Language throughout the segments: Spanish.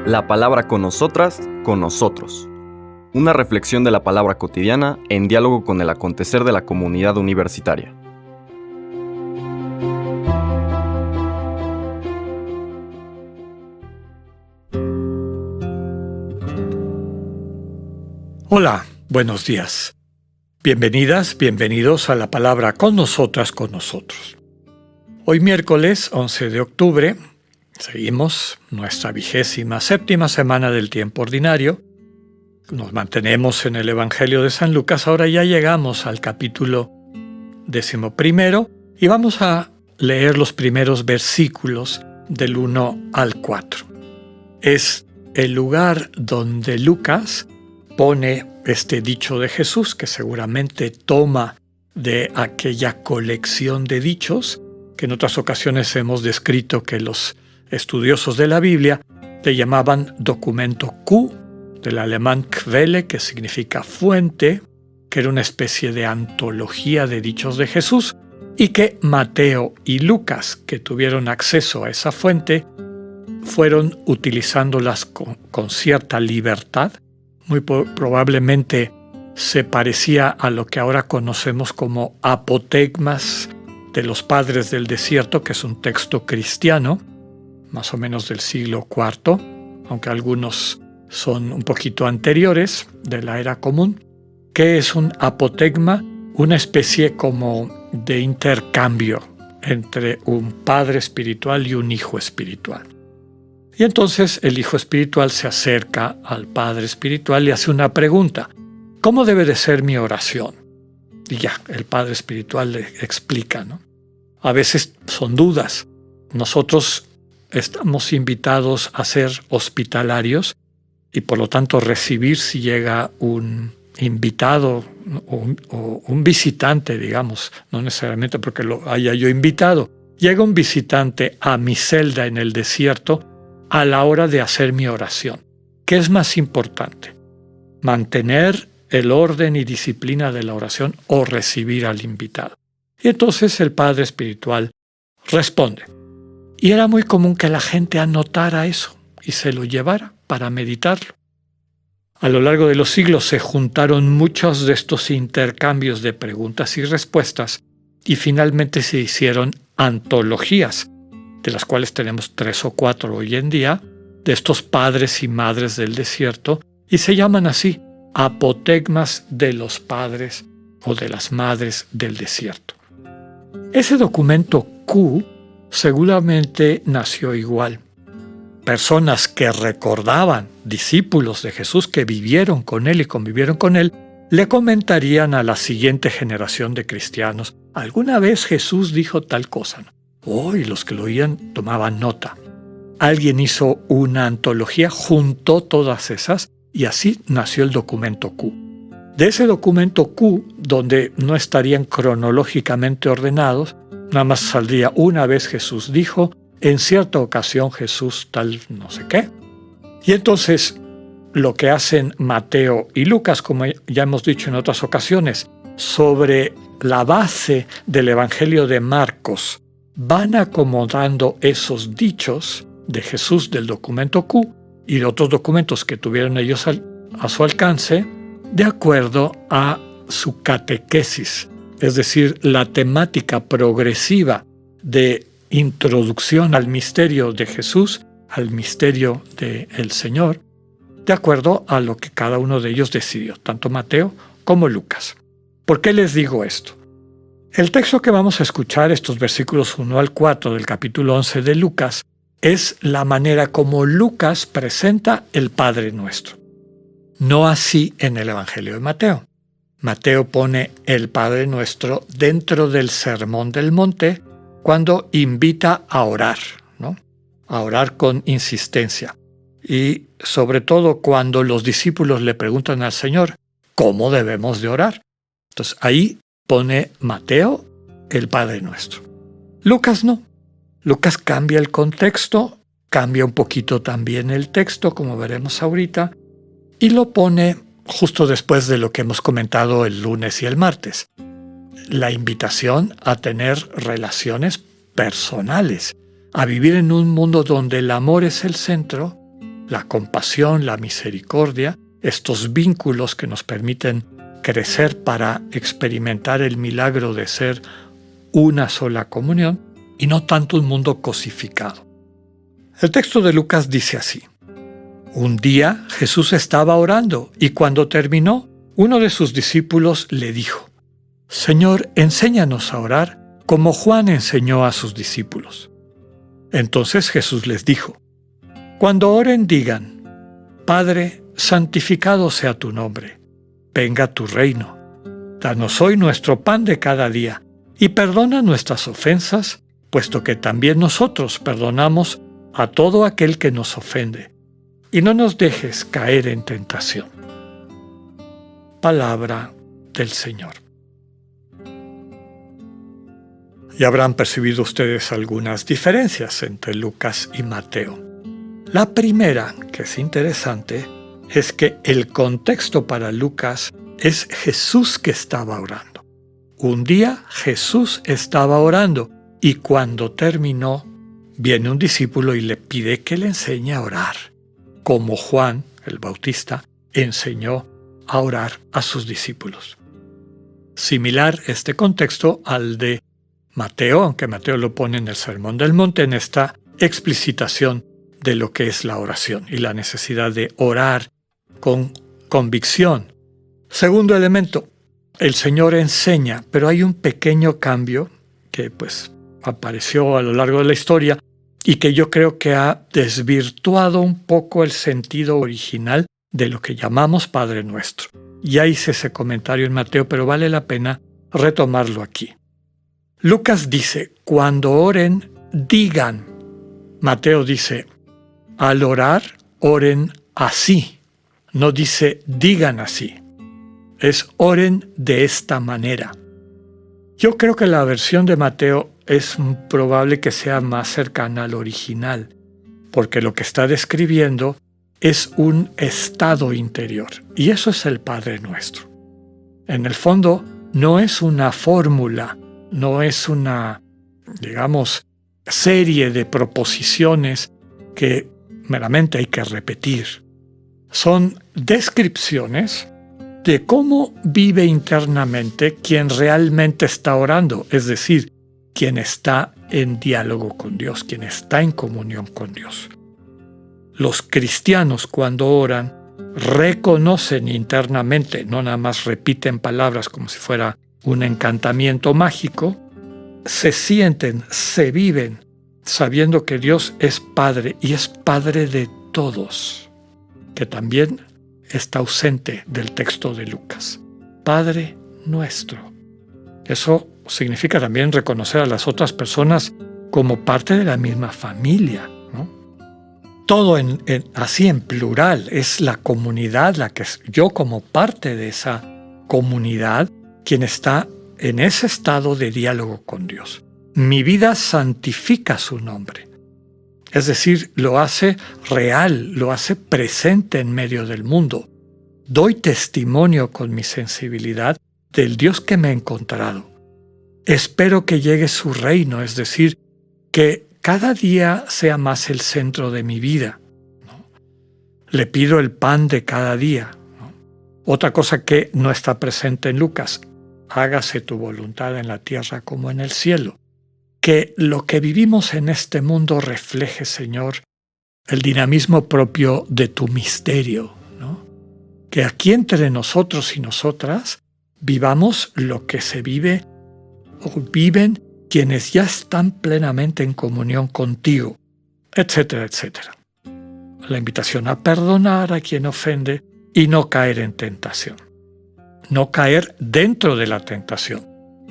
La palabra con nosotras, con nosotros. Una reflexión de la palabra cotidiana en diálogo con el acontecer de la comunidad universitaria. Hola, buenos días. Bienvenidas, bienvenidos a la palabra con nosotras, con nosotros. Hoy miércoles 11 de octubre seguimos nuestra 27ª semana del tiempo ordinario. Nos mantenemos en el Evangelio de San Lucas. Ahora ya llegamos al capítulo 11 y vamos a leer los primeros versículos del 1 al 4. Es el lugar donde Lucas pone este dicho de Jesús, que seguramente toma de aquella colección de dichos que en otras ocasiones hemos descrito que los estudiosos de la Biblia le llamaban documento Q, del alemán Quelle, que significa fuente, que era una especie de antología de dichos de Jesús, y que Mateo y Lucas, que tuvieron acceso a esa fuente, fueron utilizándolas con cierta libertad. Muy probablemente se parecía a lo que ahora conocemos como apotegmas de los padres del desierto, que es un texto cristiano, más o menos del siglo IV, aunque algunos son un poquito anteriores, de la era común. ¿Qué es un apotegma? Una especie como de intercambio entre un padre espiritual y un hijo espiritual. Y entonces el hijo espiritual se acerca al padre espiritual y hace una pregunta: ¿cómo debe de ser mi oración? Y ya, el padre espiritual le explica, ¿no? A veces son dudas. Nosotros estamos invitados a ser hospitalarios y por lo tanto recibir si llega un invitado o un visitante, digamos, no necesariamente porque lo haya yo invitado. Llega un visitante a mi celda en el desierto a la hora de hacer mi oración. ¿Qué es más importante? ¿Mantener el orden y disciplina de la oración o recibir al invitado? Y entonces el padre espiritual responde. Y era muy común que la gente anotara eso y se lo llevara para meditarlo. A lo largo de los siglos se juntaron muchos de estos intercambios de preguntas y respuestas y finalmente se hicieron antologías, de las cuales tenemos 3 o 4 hoy en día, de estos padres y madres del desierto, y se llaman así, apotegmas de los padres o de las madres del desierto. Ese documento Q seguramente nació igual. Personas que recordaban, discípulos de Jesús que vivieron con él y convivieron con él, le comentarían a la siguiente generación de cristianos: alguna vez Jesús dijo tal cosa, ¿no? Y los que lo oían tomaban nota. Alguien hizo una antología, juntó todas esas y así nació el documento Q. De ese documento Q, donde no estarían cronológicamente ordenados, nada más saldría una vez Jesús dijo, en cierta ocasión Jesús tal no sé qué. Y entonces lo que hacen Mateo y Lucas, como ya hemos dicho en otras ocasiones, sobre la base del Evangelio de Marcos, van acomodando esos dichos de Jesús del documento Q y de otros documentos que tuvieron ellos a su alcance de acuerdo a su catequesis, es decir, la temática progresiva de introducción al misterio de Jesús, al misterio del Señor, de acuerdo a lo que cada uno de ellos decidió, tanto Mateo como Lucas. ¿Por qué les digo esto? El texto que vamos a escuchar, estos versículos 1 al 4 del capítulo 11 de Lucas, es la manera como Lucas presenta el Padre Nuestro. No así en el Evangelio de Mateo. Mateo pone el Padre Nuestro dentro del Sermón del Monte cuando invita a orar, ¿no? A orar con insistencia. Y sobre todo cuando los discípulos le preguntan al Señor, ¿cómo debemos de orar? Entonces ahí pone Mateo el Padre Nuestro. Lucas no. Lucas cambia el contexto, cambia un poquito también el texto, como veremos ahorita, y lo pone justo después de lo que hemos comentado el lunes y el martes. La invitación a tener relaciones personales, a vivir en un mundo donde el amor es el centro, la compasión, la misericordia, estos vínculos que nos permiten crecer para experimentar el milagro de ser una sola comunión y no tanto un mundo cosificado. El texto de Lucas dice así: un día Jesús estaba orando y cuando terminó, uno de sus discípulos le dijo: Señor, enséñanos a orar como Juan enseñó a sus discípulos. Entonces Jesús les dijo: cuando oren digan: Padre, santificado sea tu nombre, venga tu reino, danos hoy nuestro pan de cada día y perdona nuestras ofensas, puesto que también nosotros perdonamos a todo aquel que nos ofende, y no nos dejes caer en tentación. Palabra del Señor. Y habrán percibido ustedes algunas diferencias entre Lucas y Mateo. La primera, que es interesante, es que el contexto para Lucas es Jesús que estaba orando. Un día Jesús estaba orando y cuando terminó, viene un discípulo y le pide que le enseñe a orar, como Juan, el Bautista, enseñó a orar a sus discípulos. Similar este contexto al de Mateo, aunque Mateo lo pone en el Sermón del Monte, en esta explicitación de lo que es la oración y la necesidad de orar con convicción. Segundo elemento, el Señor enseña, pero hay un pequeño cambio que apareció a lo largo de la historia y que yo creo que ha desvirtuado un poco el sentido original de lo que llamamos Padre Nuestro. Ya hice ese comentario en Mateo, pero vale la pena retomarlo aquí. Lucas dice: cuando oren, digan. Mateo dice: al orar, oren así. No dice digan así. Es oren de esta manera. Yo creo que la versión de Mateo es probable que sea más cercana al original, porque lo que está describiendo es un estado interior, y eso es el Padre Nuestro. En el fondo, no es una fórmula, no es una, serie de proposiciones que meramente hay que repetir. Son descripciones de cómo vive internamente quien realmente está orando, es decir, quien está en diálogo con Dios, quien está en comunión con Dios. Los cristianos, cuando oran, reconocen internamente, no nada más repiten palabras como si fuera un encantamiento mágico, se sienten, se viven, sabiendo que Dios es Padre y es Padre de todos, que también está ausente del texto de Lucas. Padre Nuestro. Eso significa también reconocer a las otras personas como parte de la misma familia, ¿no? Todo así en plural, es la comunidad, la que yo como parte de esa comunidad, quien está en ese estado de diálogo con Dios. Mi vida santifica su nombre. Es decir, lo hace real, lo hace presente en medio del mundo. Doy testimonio con mi sensibilidad del Dios que me ha encontrado. Espero que llegue su reino, es decir, que cada día sea más el centro de mi vida, ¿no? Le pido el pan de cada día, ¿no? Otra cosa que no está presente en Lucas: hágase tu voluntad en la tierra como en el cielo. Que lo que vivimos en este mundo refleje, Señor, el dinamismo propio de tu misterio, ¿no? Que aquí entre nosotros y nosotras vivamos lo que se vive o viven quienes ya están plenamente en comunión contigo, etcétera, etcétera. La invitación a perdonar a quien ofende y no caer en tentación. No caer dentro de la tentación.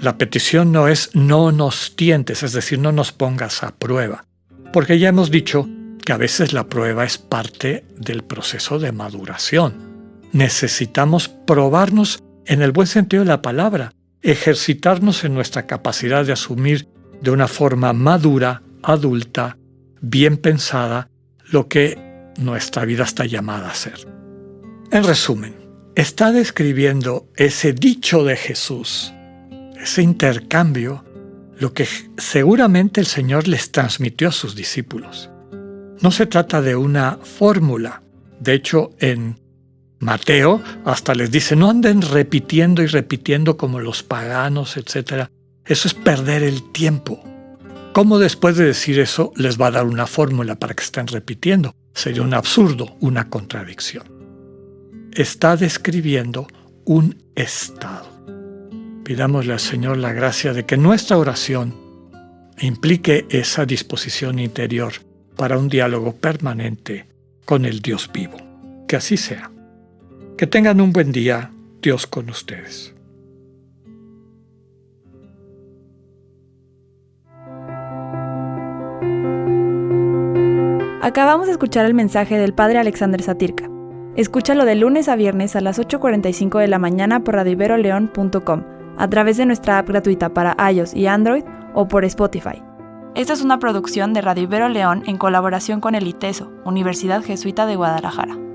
La petición no es no nos tientes, es decir, no nos pongas a prueba, porque ya hemos dicho que a veces la prueba es parte del proceso de maduración. Necesitamos probarnos en el buen sentido de la palabra, ejercitarnos en nuestra capacidad de asumir de una forma madura, adulta, bien pensada, lo que nuestra vida está llamada a ser. En resumen, está describiendo ese dicho de Jesús, ese intercambio, lo que seguramente el Señor les transmitió a sus discípulos. No se trata de una fórmula. De hecho, en Mateo hasta les dice, no anden repitiendo y repitiendo como los paganos, etc. Eso es perder el tiempo. ¿Cómo después de decir eso les va a dar una fórmula para que estén repitiendo? Sería un absurdo, una contradicción. Está describiendo un estado. Pidámosle al Señor la gracia de que nuestra oración implique esa disposición interior para un diálogo permanente con el Dios vivo. Que así sea. Que tengan un buen día, Dios con ustedes. Acabamos de escuchar el mensaje del Padre Alexander Satirka. Escúchalo de lunes a viernes a las 8:45 de la mañana por radioiberoleon.com, a través de nuestra app gratuita para iOS y Android o por Spotify. Esta es una producción de Radio Ibero León en colaboración con el ITESO, Universidad Jesuita de Guadalajara.